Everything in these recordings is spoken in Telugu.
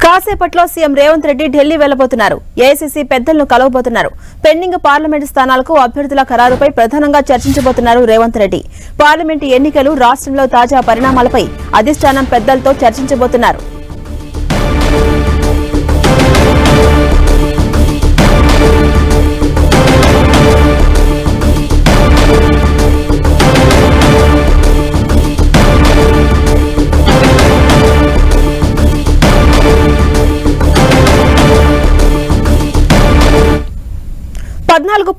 కాసేపట్లో సీఎం రేవంత్ రెడ్డి ఢిల్లీ వెళ్లబోతున్నారు. ఏఐసీసీ పెద్దలను కలవబోతున్నారు. పెండింగ్ పార్లమెంటు స్థానాలకు అభ్యర్థుల ఖరారుపై ప్రధానంగా చర్చించబోతున్నారు రేవంత్ రెడ్డి. పార్లమెంటు ఎన్నికలు, రాష్ట్రంలో తాజా పరిణామాలపై అధిష్టానం పెద్దలతో చర్చించబోతున్నారు.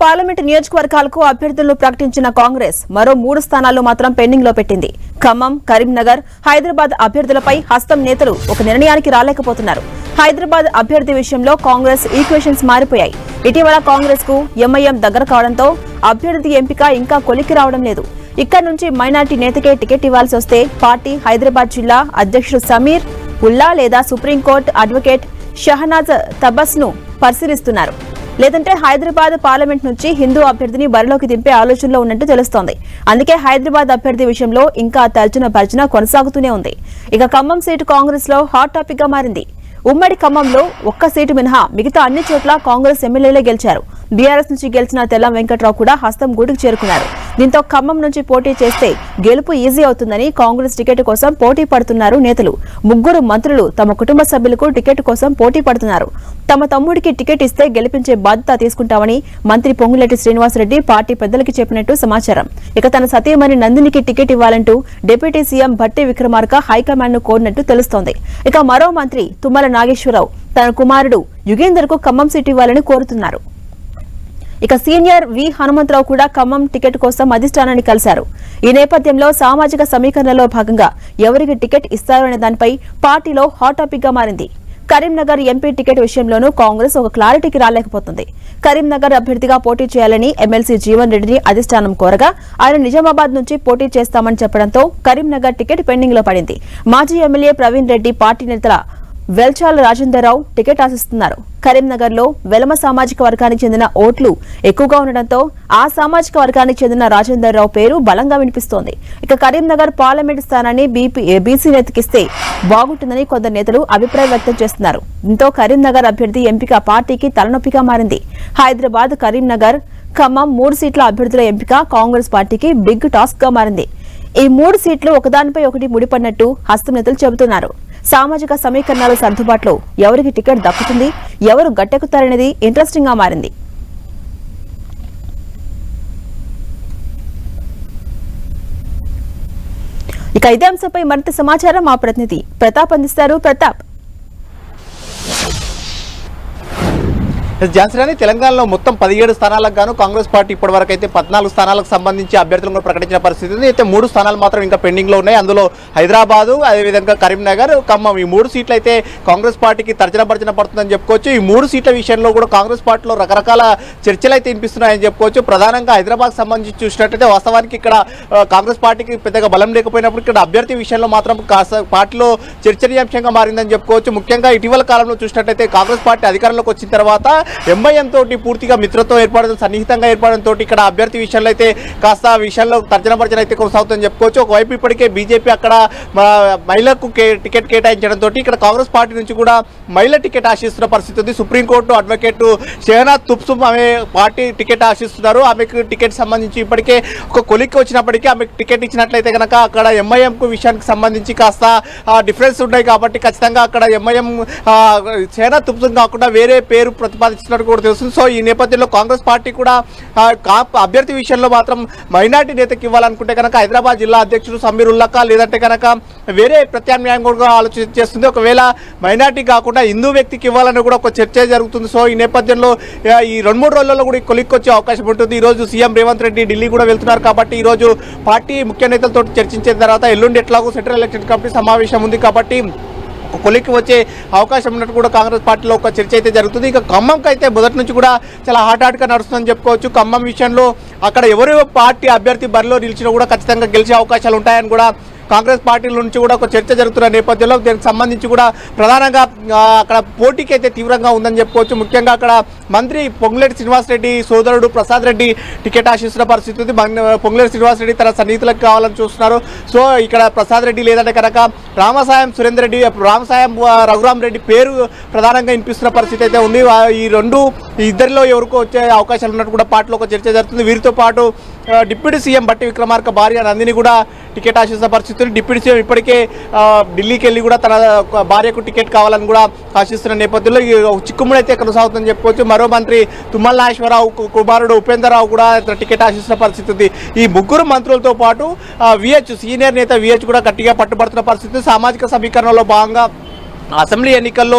పార్లమెంటు నియోజకవర్గాలకు అభ్యర్థులను ప్రకటించిన కాంగ్రెస్ మరో 3 స్థానాలు మాత్రం పెండింగ్ లో పెట్టింది. ఖమ్మం, కరీంనగర్, హైదరాబాద్ అభ్యర్థులపై హస్తం నేతలు ఒక నిర్ణయానికి రాలేకపోతున్నారు. హైదరాబాద్ అభ్యర్థి విషయంలో కాంగ్రెస్ ఈక్వేషన్స్ మారిపోయాయి. ఇటీవల కాంగ్రెస్ కు ఎంఐఎం దగ్గర కావడంతో అభ్యర్థి ఎంపిక ఇంకా కొలిక్కి రావడం లేదు. ఇక్కడ నుంచి మైనార్టీ నేతకే టికెట్ ఇవ్వాల్సి వస్తే పార్టీ హైదరాబాద్ జిల్లా అధ్యక్షుడు సమీర్ ఉల్లా లేదా సుప్రీంకోర్టు అడ్వకేట్ షహనాజ్ తబస్ ను పరిశీలిస్తున్నారు. లేదంటే హైదరాబాద్ పార్లమెంట్ నుంచి హిందూ అభ్యర్థిని బరిలోకి దింపే ఆలోచనలో ఉన్నట్టు తెలుస్తోంది. అందుకే హైదరాబాద్ అభ్యర్థి విషయంలో ఇంకా తర్జన కొనసాగుతూనే ఉంది. ఇక ఖమ్మం సీటు కాంగ్రెస్ లో హాట్ టాపిక్ గా మారింది. ఉమ్మడి ఖమ్మంలో ఒక్క సీటు మినహా మిగతా అన్ని చోట్ల కాంగ్రెస్ ఎమ్మెల్యేలే గెలిచారు. బీఆర్ఎస్ నుంచి గెలిచిన తెల్లం వెంకట్రావు కూడా హస్తం గూటికి చేరుకున్నారు. దీంతో ఖమ్మం నుంచి పోటీ చేస్తే గెలుపు ఈజీ అవుతుందని కాంగ్రెస్ టికెట్ కోసం పోటీ పడుతున్నారు నేతలు. 3 మంత్రులు తమ కుటుంబ సభ్యులకు టికెట్ కోసం పోటీ పడుతున్నారు. తమ తమ్ముడికి టికెట్ ఇస్తే గెలిపించే బాధ్యత తీసుకుంటామని మంత్రి పొంగులేటి శ్రీనివాసరెడ్డి పార్టీ పెద్దలకి చెప్పినట్టు సమాచారం. ఇక తన సతీమణి నందినికి టికెట్ ఇవ్వాలంటూ deputy CM Bhatti Vikramarka high command ను కోరినట్టు తెలుస్తోంది. ఇక మరో మంత్రి తుమ్మల నాగేశ్వరరావు తన కుమారుడు యుగేందర్ కు ఖమ్మం సీటు ఇవ్వాలని కోరుతున్నారు. ఇక సీనియర్ వి హనుమంతరావు కూడా ఖమ్మం టికెట్ కోసం అధిష్టానాన్ని కలిశారు. ఈ నేపథ్యంలో సామాజిక సమీకరణలో భాగంగా ఎవరికి టికెట్ ఇస్తారు అనే దానిపై పార్టీలో హాట్ టాపిక్ గా మారింది. కరీంనగర్ ఎంపీ టికెట్ విషయంలోనూ కాంగ్రెస్ ఒక క్లారిటీకి రాలేకపోతుంది. కరీంనగర్ అభ్యర్థిగా పోటీ చేయాలని ఎమ్మెల్సీ జీవన్ రెడ్డిని అధిష్టానం కోరగా ఆయన నిజామాబాద్ నుంచి పోటీ చేస్తామని చెప్పడంతో కరీంనగర్ టికెట్ పెండింగ్ లో పడింది. మాజీ ఎమ్మెల్యే ప్రవీణ్ రెడ్డి పార్టీ నేతల వెల్చాల రాజేందర్ రావు టికెట్ ఆశిస్తున్నారు. కరీంనగర్ లో వెలమ సామాజిక వర్గానికి చెందిన ఓట్లు ఎక్కువగా ఉండడంతో ఆ సామాజిక వర్గానికి చెందిన రాజేందర్ రావు పేరు బలంగా వినిపిస్తోంది. ఇక కరీంనగర్ పార్లమెంట్ స్థానాన్ని బీసీ నేతకిస్తే బాగుంటుందని కొందరు నేతలు అభిప్రాయం వ్యక్తం చేస్తున్నారు. దీంతో కరీంనగర్ అభ్యర్థి ఎంపిక పార్టీకి తలనొప్పిగా మారింది. హైదరాబాద్, కరీంనగర్, ఖమ్మం 3 సీట్ల అభ్యర్థుల ఎంపిక కాంగ్రెస్ పార్టీకి బిగ్ టాస్క్ గా మారింది. ఈ 3 సీట్లు ఒకదానిపై ఒకటి ముడిపడినట్టు హస్తం నేతలు చెబుతున్నారు. సామాజిక సమీకరణాల సర్దుబాటులో ఎవరికి టికెట్ దక్కుతుంది, ఎవరు గట్టెక్కుతారనేది ఇంట్రెస్టింగ్ గా మారింది. ఇక ఇదే అంశంపై మరింత సమాచారం మా ప్రతినిధి ప్రతాప్ అందిస్తారు. ప్రతాప్, ఝాన్సీ, తెలంగాణలో మొత్తం 17 స్థానాలకు గాను కాంగ్రెస్ పార్టీ ఇప్పటివరకు అయితే 14 స్థానాలకు సంబంధించి అభ్యర్థులను ప్రకటించిన పరిస్థితి ఉంది. అయితే 3 స్థానాలు మాత్రం ఇంకా పెండింగ్ లో ఉన్నాయి. అందులో హైదరాబాదు, అదేవిధంగా కరీంనగర్, ఖమ్మం ఈ 3 సీట్లు అయితే కాంగ్రెస్ పార్టీకి తర్జన పడుతుందని చెప్పుకోవచ్చు. ఈ 3 సీట్ల విషయంలో కూడా కాంగ్రెస్ పార్టీలో రకరకాల చర్చలు అయితే వినిపిస్తున్నాయని చెప్పుకోవచ్చు. ప్రధానంగా హైదరాబాద్ సంబంధించి చూసినట్టయితే వాస్తవానికి ఇక్కడ కాంగ్రెస్ పార్టీకి పెద్దగా బలం లేకపోయినప్పుడు ఇక్కడ అభ్యర్థి విషయంలో మాత్రం పార్టీలో చర్చనీయాంశంగా మారిందని చెప్పుకోవచ్చు. ముఖ్యంగా ఇటీవల కాలంలో చూసినట్టయితే కాంగ్రెస్ పార్టీ అధికారంలోకి వచ్చిన తర్వాత ఎంఐఎం తోటి పూర్తిగా మిత్రత్వం ఏర్పడడం, సన్నిహితంగా ఏర్పడడంతో ఇక్కడ అభ్యర్థి విషయంలో అయితే కాస్త విషయంలో తర్జన అయితే కొనసాగుతుందని చెప్పుకోవచ్చు. ఒకవైపు ఇప్పటికే బీజేపీ అక్కడ మహిళలకు టికెట్ కేటాయించడంతో ఇక్కడ కాంగ్రెస్ పార్టీ నుంచి కూడా మహిళ టికెట్ ఆశిస్తున్న పరిస్థితి ఉంది. సుప్రీంకోర్టు అడ్వకేట్ షహనాజ్ తుబ్స్ ఆమె పార్టీ టికెట్ ఆశిస్తున్నారు. ఆమెకు టికెట్ సంబంధించి ఇప్పటికే ఒక కొలిక్కి వచ్చినప్పటికీ ఆమెకు టికెట్ ఇచ్చినట్లయితే కనుక అక్కడ ఎంఐఎం విషయానికి సంబంధించి కాస్త డిఫరెన్స్ ఉన్నాయి కాబట్టి ఖచ్చితంగా అక్కడ ఎంఐఎం షహనాజ్ తుబ్స్ కాకుండా వేరే పేరు ప్రతిపాదించినట్టు కూడా తెలుస్తుంది. సో ఈ నేపథ్యంలో కాంగ్రెస్ పార్టీ కూడా అభ్యర్థి విషయంలో మాత్రం మైనార్టీ నేతకి ఇవ్వాలనుకుంటే కనుక హైదరాబాద్ జిల్లా అధ్యక్షుడు సమీర్ ఉల్లాకా లేదంటే కనుక వేరే ప్రత్యామ్నాయం కూడా ఆలోచన చేస్తుంది. ఒకవేళ మైనార్టీ కాకుండా హిందూ వ్యక్తికి ఇవ్వాలని కూడా ఒక చర్చ జరుగుతుంది. సో ఈ నేపథ్యంలో ఈ 2-3 రోజుల్లో కూడా కొలిక్కొచ్చే అవకాశం ఉంటుంది. ఈ రోజు సీఎం రేవంత్ రెడ్డి ఢిల్లీ కూడా వెళ్తున్నారు కాబట్టి ఈ రోజు పార్టీ ముఖ్య నేతలతో చర్చించిన తర్వాత ఎల్లుండి ఎట్లాగో సెంట్రల్ ఎలక్షన్ కమిటీ సమావేశం ఉంది కాబట్టి కొలిక్కి వచ్చే అవకాశం ఉన్నట్టు కూడా కాంగ్రెస్ పార్టీలో ఒక చర్చ అయితే జరుగుతుంది. ఇక ఖమ్మంకి అయితే మొదటి నుంచి కూడా చాలా హాట్గా నడుస్తుందని చెప్పుకోవచ్చు. ఖమ్మం విషయంలో అక్కడ ఎవరు పార్టీ అభ్యర్థి బరిలో నిలిచినా కూడా ఖచ్చితంగా గెలిచే అవకాశాలు ఉంటాయని కూడా కాంగ్రెస్ పార్టీల నుంచి కూడా ఒక చర్చ జరుగుతున్న నేపథ్యంలో దీనికి సంబంధించి కూడా ప్రధానంగా అక్కడ పోటీకి అయితే తీవ్రంగా ఉందని చెప్పుకోవచ్చు. ముఖ్యంగా అక్కడ మంత్రి పొంగులేటి శ్రీనివాసరెడ్డి సోదరుడు ప్రసాద్ రెడ్డి టికెట్ ఆశిస్తున్న పరిస్థితి ఉంది. పొంగులేటి శ్రీనివాసరెడ్డి తన సన్నిహితులకు కావాలని చూస్తున్నారు. సో ఇక్కడ ప్రసాద్ రెడ్డి లేదంటే కనుక రామసాయం సురేందర్ రెడ్డి, రామసాయం రఘురామ్ రెడ్డి పేరు ప్రధానంగా వినిపిస్తున్న పరిస్థితి అయితే ఉంది. ఈ ఇద్దరిలో ఎవరికో వచ్చే అవకాశాలు ఉన్నట్టు కూడా పార్టీలో ఒక చర్చ జరుగుతుంది. వీరితో పాటు డిప్యూటీ సీఎం బట్టి విక్రమార్క భార్య నందిని కూడా టికెట్ ఆశిస్తున్న పరిస్థితులు. డిప్యూటీ సీఎం ఇప్పటికే ఢిల్లీకి వెళ్ళి కూడా తన భార్యకు టికెట్ కావాలని కూడా ఆశిస్తున్న నేపథ్యంలో చిక్కుముడి అయితే కొనసాగుతుందని చెప్పుకోవచ్చు. మరో మంత్రి తుమ్మల నాగేశ్వరరావు కుమారుడు ఉపేంద్రరావు కూడా టికెట్ ఆశిస్తున్న పరిస్థితి ఉంది. ఈ ముగ్గురు మంత్రులతో పాటు విహెచ్ సీనియర్ నేత విహెచ్ కూడా గట్టిగా పట్టుబడుతున్న పరిస్థితి. సామాజిక సమీకరణలో భాగంగా అసెంబ్లీ ఎన్నికల్లో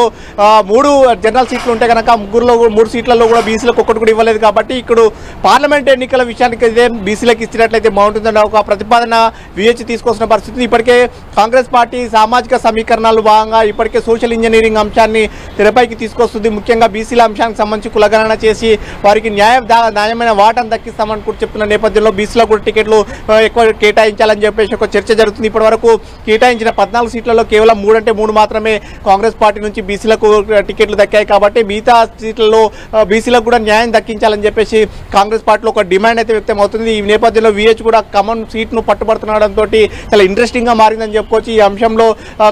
3 జనరల్ సీట్లు ఉంటే కనుక 3 సీట్లలో కూడా బీసీలకు ఒక్కటి కూడా ఇవ్వలేదు. కాబట్టి ఇక్కడ పార్లమెంట్ ఎన్నికల విషయానికి అయితే బీసీలకు ఇచ్చినట్లయితే బాగుంటుందన్న ఒక ప్రతిపాదన విహెచ్ తీసుకొస్తున్న పరిస్థితి. ఇప్పటికే కాంగ్రెస్ పార్టీ సామాజిక సమీకరణాలు భాగంగా ఇప్పటికే సోషల్ ఇంజనీరింగ్ అంశాన్ని తెరపైకి తీసుకొస్తుంది. ముఖ్యంగా బీసీల అంశానికి సంబంధించి కులగణన చేసి వారికి న్యాయమైన వాటాను దక్కిస్తామని కూడా చెప్తున్న నేపథ్యంలో బీసీలకు కూడా టికెట్లు ఎక్కువ కేటాయించాలని చెప్పేసి ఒక చర్చ జరుగుతుంది. ఇప్పటి వరకు కేటాయించిన 14 సీట్లలో కేవలం 3 అంటే 3 మాత్రమే కాంగ్రెస్ పార్టీ నుంచి బీసీలకు టికెట్లు దక్కాయి. కాబట్టి మిగతా సీట్లలో బీసీలకు కూడా న్యాయం దక్కించాలని చెప్పేసి కాంగ్రెస్ పార్టీలో ఒక డిమాండ్ అయితే వ్యక్తం అవుతుంది. ఈ నేపథ్యంలో విహెచ్ కూడా ఖమ్మం సీట్ను పట్టుబడుతుండడంతో చాలా ఇంట్రెస్టింగ్గా మారిందని చెప్పుకోవచ్చు. ఈ అంశంలో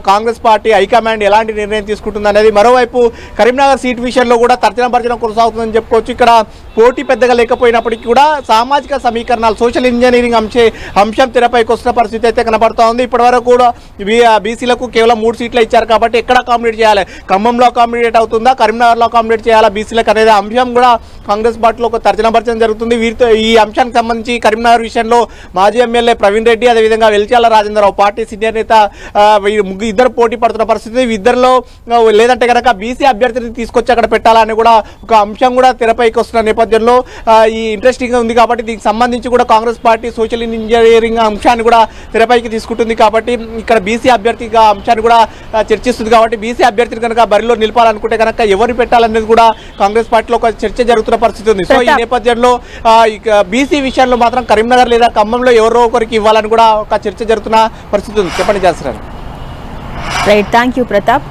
కాంగ్రెస్ పార్టీ హైకమాండ్ ఎలాంటి నిర్ణయం తీసుకుంటుంది అనేది. మరోవైపు కరీంనగర్ సీట్ విషయంలో కూడా తర్జన భర్జన కొనసాగుతుందని చెప్పుకోవచ్చు. ఇక్కడ పోటీ పెద్దగా లేకపోయినప్పటికీ కూడా సామాజిక సమీకరణాలు సోషల్ ఇంజనీరింగ్ అంశం తెరపైకి వస్తున్న పరిస్థితి అయితే కనబడుతూ ఉంది. ఇప్పటివరకు కూడా బీసీలకు కేవలం 3 సీట్లు ఇచ్చారు. కాబట్టి ఎక్కడ అకామిడేట్ చేయాలి, ఖమ్మంలో అకామిడేట్ అవుతుందా, కరీంనగర్లో అకామిడేట్ చేయాలా బీసీలకు అనేది అంశం కూడా కాంగ్రెస్ పార్టీలో ఒక తర్జన భర్జన జరుగుతుంది. వీరితో ఈ అంశానికి సంబంధించి కరీంనగర్ విషయంలో మాజీ ఎమ్మెల్యే ప్రవీణ్ రెడ్డి, అదేవిధంగా వెల్చాల రాజేంద్రరావు పార్టీ సీనియర్ నేత ఇద్దరు పోటీ పడుతున్న పరిస్థితి. ఇద్దరిలో లేదంటే కనుక బీసీ అభ్యర్థిని తీసుకొచ్చి అక్కడ పెట్టాలని కూడా ఒక అంశం కూడా తెరపైకి వస్తున్న నేపథ్యంలో ఈ ఇంట్రెస్టింగ్గా ఉంది. కాబట్టి దీనికి సంబంధించి కూడా కాంగ్రెస్ పార్టీ సోషల్ ఇంజనీరింగ్ అంశాన్ని కూడా తెరపైకి తీసుకుంటుంది. కాబట్టి ఇక్కడ బీసీ అభ్యర్థిగా అంశాన్ని కూడా చర్చిస్తుంది. కాబట్టి బీసీ అభ్యర్థిని కనుక బరిలో నిలపాలనుకుంటే కనుక ఎవరు పెట్టాలనేది కూడా కాంగ్రెస్ పార్టీలో ఒక చర్చ జరుగుతున్న పరిస్థితి ఉంది. సో ఈ నేపథ్యంలో బీసీ విషయంలో మాత్రం కరీంనగర్ లేదా ఖమ్మంలో ఎవరో ఒకరికి ఇవ్వాలని కూడా ఒక చర్చ జరుగుతున్న పరిస్థితి ఉంది. చెప్పండి చేస్తారు. Right, thank you Pratap.